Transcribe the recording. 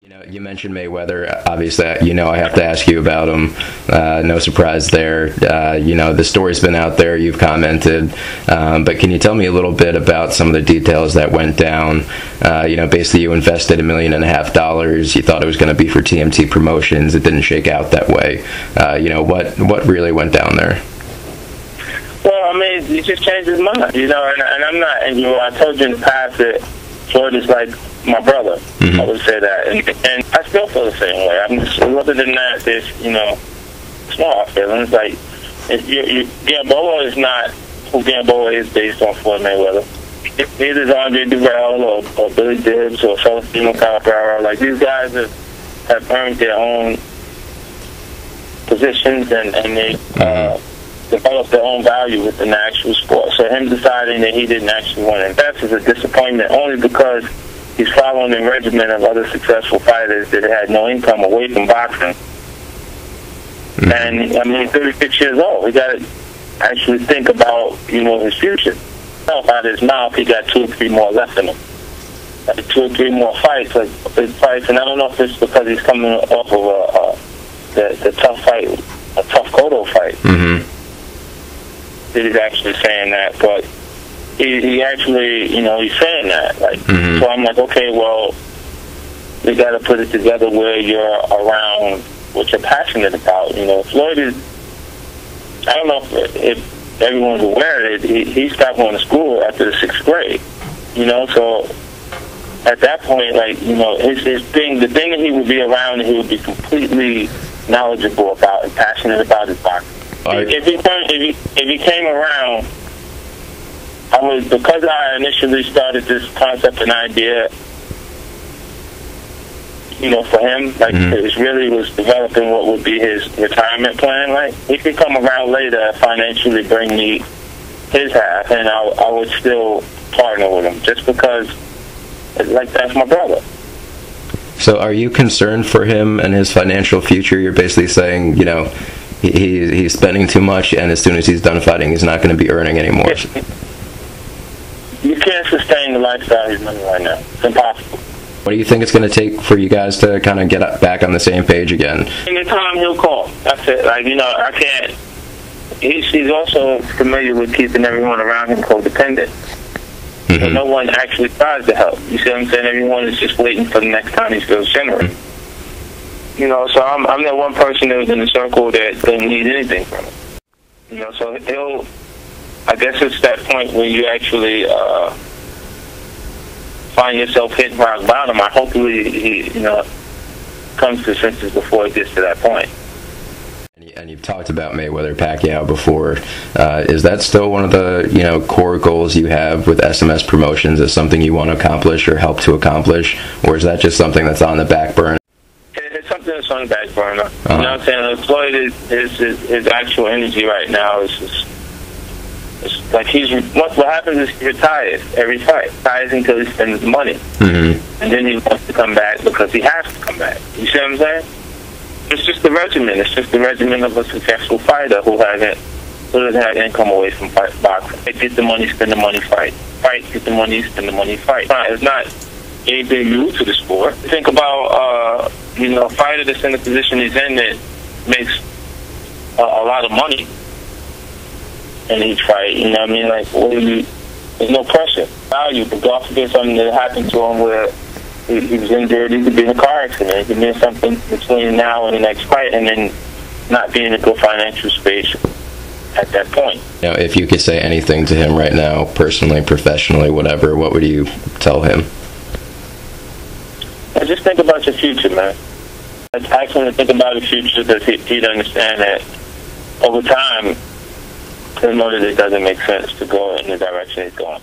You know, you mentioned Mayweather. Obviously, you know I have to ask you about him. No surprise there. You know, the story's been out there. You've commented. But can you tell me a little bit about some of the details that went down? You know, basically you invested $1.5 million. You thought it was going to be for TMT Promotions. It didn't shake out that way. You know, what really went down there? Well, I mean, he just changed his mind, you know, and I'm not, and you know, I told you in the past that Floyd is like my brother. I would say that, and I still feel the same way. I'm just, other than that, there's, you know, small feelings. Like, Gamboa is not who Gamboa is based on Floyd Mayweather. Neither is Andre Durrell or Billy Gibbs or Celestino Cabrera. Like, these guys have earned their own positions and they developed their own value within the actual sport. So him deciding that he didn't actually want to invest is a disappointment, only because he's following the regimen of other successful fighters that had no income away from boxing. And, I mean, he's 36 years old. We got to actually think about, you know, his future. Out of his mouth, he got 2 or 3 more left in him. Like 2 or 3 more fights, like big fights. And I don't know if it's because he's coming off of the tough fight, a tough Cotto fight. That he's actually saying that, but he actually, you know, he's saying that. Like, so I'm like, okay, well, we got to put it together where you're around what you're passionate about. You know, Floyd is, I don't know if everyone's aware that he stopped going to school after the 6th grade. You know, so at that point, like, you know, his thing, the thing that he would be around, he would be completely knowledgeable about and passionate about his boxing. If he came around, because I initially started this concept and idea, you know, for him, like, it really was developing what would be his retirement plan. Like, he could come around later and financially bring me his half, and I would still partner with him, just because, like, that's my brother. So are you concerned for him and his financial future? You're basically saying, you know, he's spending too much, and as soon as he's done fighting, he's not going to be earning anymore. You can't sustain the lifestyle he's living right now. It's impossible. What do you think it's going to take for you guys to kind of get back on the same page again? Anytime he'll call. That's it. Like, you know, I can't. He's also familiar with keeping everyone around him codependent. So no one actually tries to help. You see what I'm saying? Everyone is just waiting for the next time he feels generous. You know, so I'm that one person that was in the circle that doesn't need anything from him. You know, so I guess it's that point when you actually find yourself hitting rock bottom. I hopefully he, you know, comes to senses before it gets to that point. And you've talked about Mayweather-Pacquiao before. Is that still one of the, you know, core goals you have with SMS Promotions? Is something you want to accomplish or help to accomplish, or is that just something that's on the back burner? It's something that's on the back burner. You know what I'm saying? Floyd his actual energy right now is just, it's like what happens is he retires every fight. Retires until he spends the money. And then he wants to come back because he has to come back. You see what I'm saying? It's just the regimen. It's just the regimen of a successful fighter who doesn't have income away from boxing. They get the money, spend the money, fight. Fight, get the money, spend the money, fight. It's not anything new to the sport. Think about, you know, a fighter that's in the position he's in that makes a lot of money in each fight. You know what I mean? Like, there's no pressure. Value, but God forbid something that happened to him where he was injured, he could be in a car accident. He could be in something between now and the next fight, and then not be in a good financial space at that point. You know, if you could say anything to him right now, personally, professionally, whatever, what would you tell him? Just think about your future, man. Ask him to think about his future, because he'd understand that over time, he'll know that it doesn't make sense to go in the direction he's going.